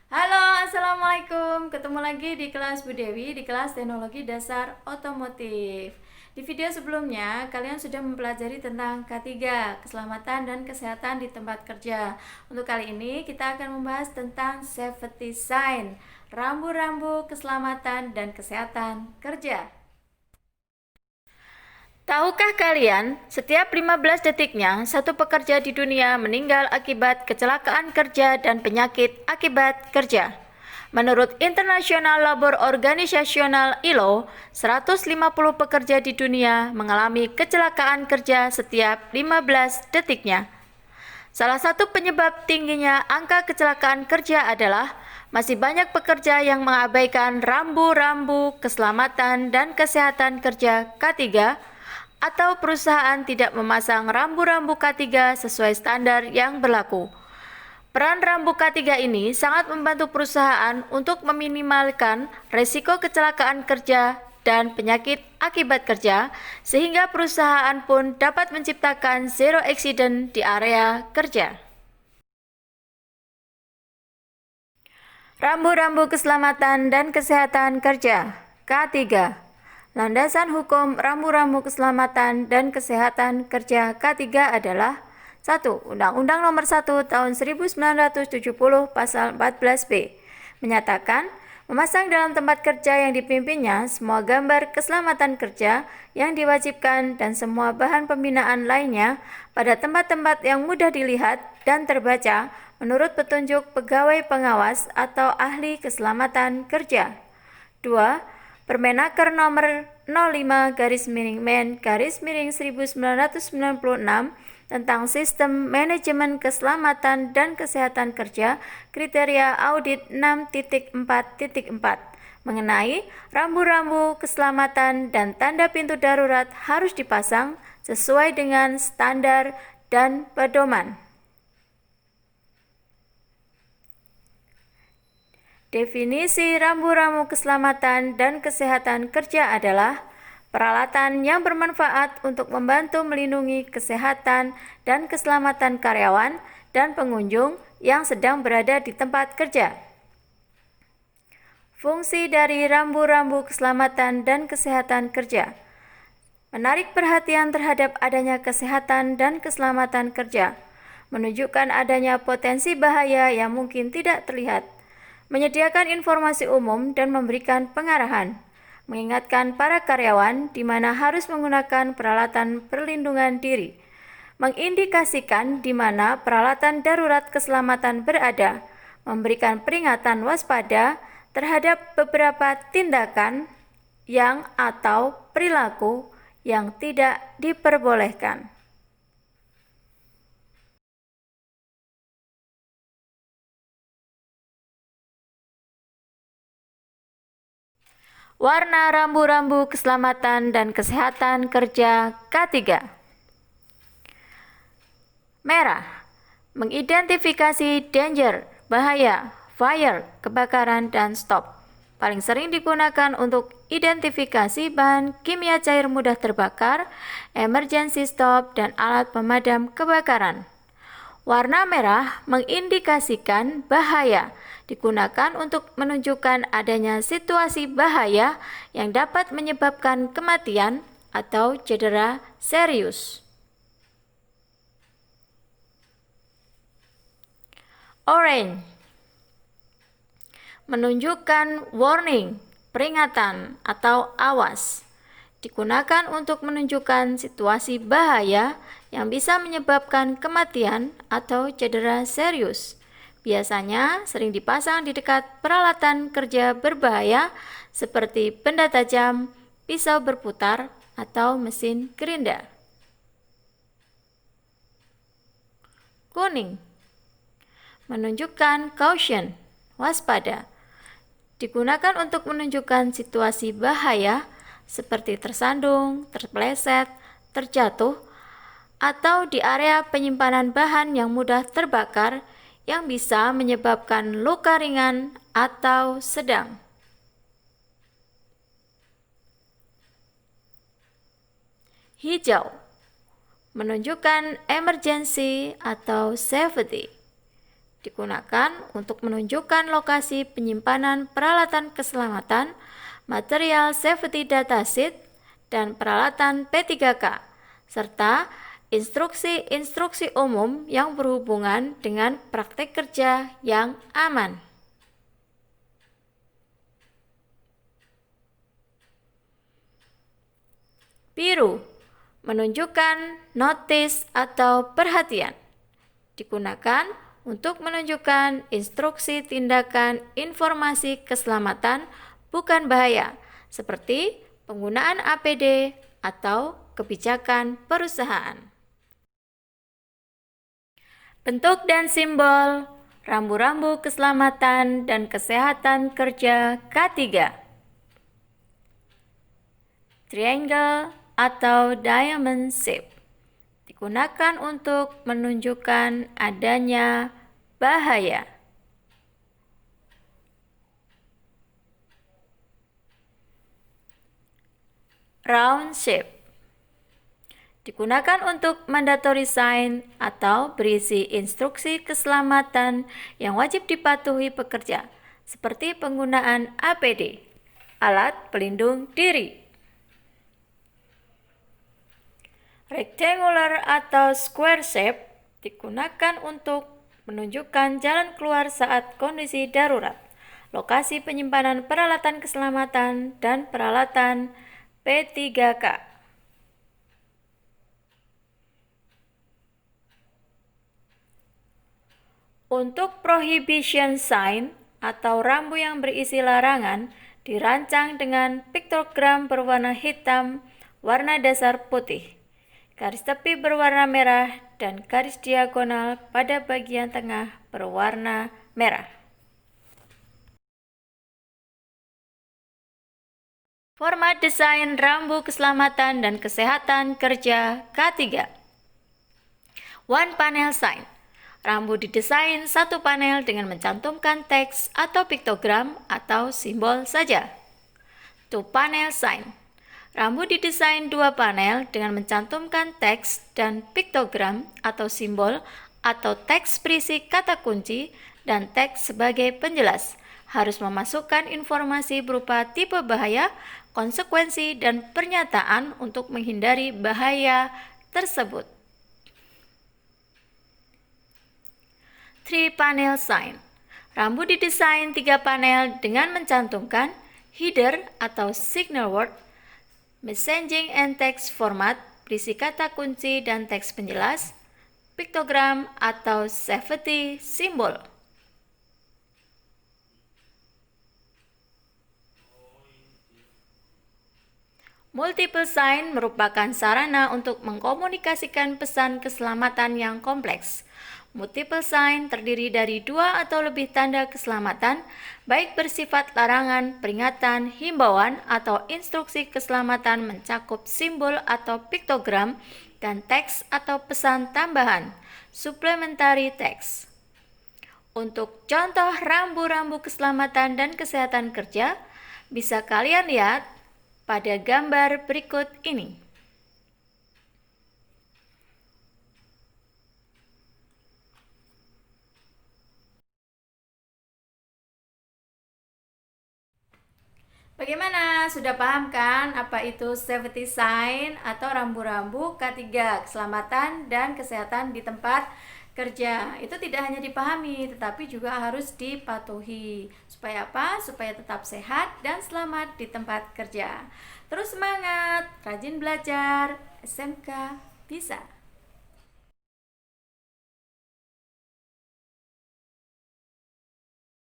Halo, Assalamualaikum. Ketemu lagi di kelas Bu Dewi, di kelas Teknologi Dasar Otomotif. Di video sebelumnya, kalian sudah mempelajari tentang K3, keselamatan dan kesehatan di tempat kerja. Untuk kali ini, kita akan membahas tentang safety sign, rambu-rambu keselamatan dan kesehatan kerja. Tahukah kalian, setiap 15 detiknya, satu pekerja di dunia meninggal akibat kecelakaan kerja dan penyakit akibat kerja. Menurut International Labour Organizational ILO, 150 pekerja di dunia mengalami kecelakaan kerja setiap 15 detiknya. Salah satu penyebab tingginya angka kecelakaan kerja adalah masih banyak pekerja yang mengabaikan rambu-rambu keselamatan dan kesehatan kerja K3 atau perusahaan tidak memasang rambu-rambu K3 sesuai standar yang berlaku. Peran rambu K3 ini sangat membantu perusahaan untuk meminimalkan risiko kecelakaan kerja dan penyakit akibat kerja, sehingga perusahaan pun dapat menciptakan zero accident di area kerja. Rambu-rambu keselamatan dan kesehatan kerja K3. Landasan hukum rambu-rambu keselamatan dan kesehatan kerja K3 adalah 1. Undang-Undang Nomor 1 Tahun 1970 Pasal 14B menyatakan memasang dalam tempat kerja yang dipimpinnya semua gambar keselamatan kerja yang diwajibkan dan semua bahan pembinaan lainnya pada tempat-tempat yang mudah dilihat dan terbaca menurut petunjuk pegawai pengawas atau ahli keselamatan kerja. 2. Permenaker nomor 05-Men-1996 tentang Sistem Manajemen Keselamatan dan Kesehatan Kerja Kriteria Audit 6.4.4 mengenai rambu-rambu keselamatan dan tanda pintu darurat harus dipasang sesuai dengan standar dan pedoman. Definisi rambu-rambu keselamatan dan kesehatan kerja adalah peralatan yang bermanfaat untuk membantu melindungi kesehatan dan keselamatan karyawan dan pengunjung yang sedang berada di tempat kerja. Fungsi dari rambu-rambu keselamatan dan kesehatan kerja: menarik perhatian terhadap adanya kesehatan dan keselamatan kerja, menunjukkan adanya potensi bahaya yang mungkin tidak terlihat, menyediakan informasi umum dan memberikan pengarahan, mengingatkan para karyawan di mana harus menggunakan peralatan perlindungan diri, mengindikasikan di mana peralatan darurat keselamatan berada, memberikan peringatan waspada terhadap beberapa tindakan yang atau perilaku yang tidak diperbolehkan. Warna rambu-rambu keselamatan dan kesehatan kerja K3. Merah, mengidentifikasi danger, bahaya, fire, kebakaran, dan stop. Paling sering digunakan untuk identifikasi bahan kimia cair mudah terbakar, emergency stop, dan alat pemadam kebakaran. Warna merah mengindikasikan bahaya, digunakan untuk menunjukkan adanya situasi bahaya yang dapat menyebabkan kematian atau cedera serius. Orange menunjukkan warning, peringatan atau awas. Digunakan untuk menunjukkan situasi bahaya yang bisa menyebabkan kematian atau cedera serius. Biasanya sering dipasang di dekat peralatan kerja berbahaya seperti benda tajam, pisau berputar, atau mesin gerinda. Kuning menunjukkan caution, waspada. Digunakan untuk menunjukkan situasi bahaya seperti tersandung, terpeleset, terjatuh, atau di area penyimpanan bahan yang mudah terbakar yang bisa menyebabkan luka ringan atau sedang. Hijau menunjukkan emergency atau safety. digunakan untuk menunjukkan lokasi penyimpanan peralatan keselamatan, material safety datasheet, dan peralatan P3K, serta instruksi-instruksi umum yang berhubungan dengan praktek kerja yang aman. Biru menunjukkan notice atau perhatian, digunakan untuk menunjukkan instruksi tindakan informasi keselamatan bukan bahaya, seperti penggunaan APD atau kebijakan perusahaan. Bentuk dan simbol rambu-rambu keselamatan dan kesehatan kerja K3. Triangle atau diamond shape, digunakan untuk menunjukkan adanya bahaya. Round shape, digunakan untuk mandatory sign atau berisi instruksi keselamatan yang wajib dipatuhi pekerja, seperti penggunaan APD, alat pelindung diri. Rectangular atau square shape, digunakan untuk menunjukkan jalan keluar saat kondisi darurat, lokasi penyimpanan peralatan keselamatan, dan peralatan P3K. Untuk prohibition sign atau rambu yang berisi larangan, dirancang dengan piktogram berwarna hitam, warna dasar putih, garis tepi berwarna merah, dan garis diagonal pada bagian tengah berwarna merah. Format desain rambu keselamatan dan kesehatan kerja K3. One panel sign. Rambu didesain satu panel dengan mencantumkan teks atau piktogram atau simbol saja. Two panel sign. Rambu didesain dua panel dengan mencantumkan teks dan piktogram atau simbol atau teks berisi kata kunci dan teks sebagai penjelas. Harus memasukkan informasi berupa tipe bahaya, konsekuensi, dan pernyataan untuk menghindari bahaya tersebut. Three panel sign. Rambu didesain tiga panel dengan mencantumkan header atau signal word, messaging and text format berisi kata kunci dan teks penjelas, piktogram atau safety symbol. Multiple sign merupakan sarana untuk mengkomunikasikan pesan keselamatan yang kompleks. Multiple sign terdiri dari dua atau lebih tanda keselamatan, baik bersifat larangan, peringatan, himbauan, atau instruksi keselamatan mencakup simbol atau piktogram, dan teks atau pesan tambahan, supplementary text. Untuk contoh rambu-rambu keselamatan dan kesehatan kerja, bisa kalian lihat pada gambar berikut ini. Bagaimana? Sudah paham kan apa itu safety sign atau rambu-rambu K3, keselamatan dan kesehatan di tempat kerja? Itu tidak hanya dipahami tetapi juga harus dipatuhi. Supaya apa? Supaya tetap sehat dan selamat di tempat kerja. Terus semangat, rajin belajar, SMK bisa.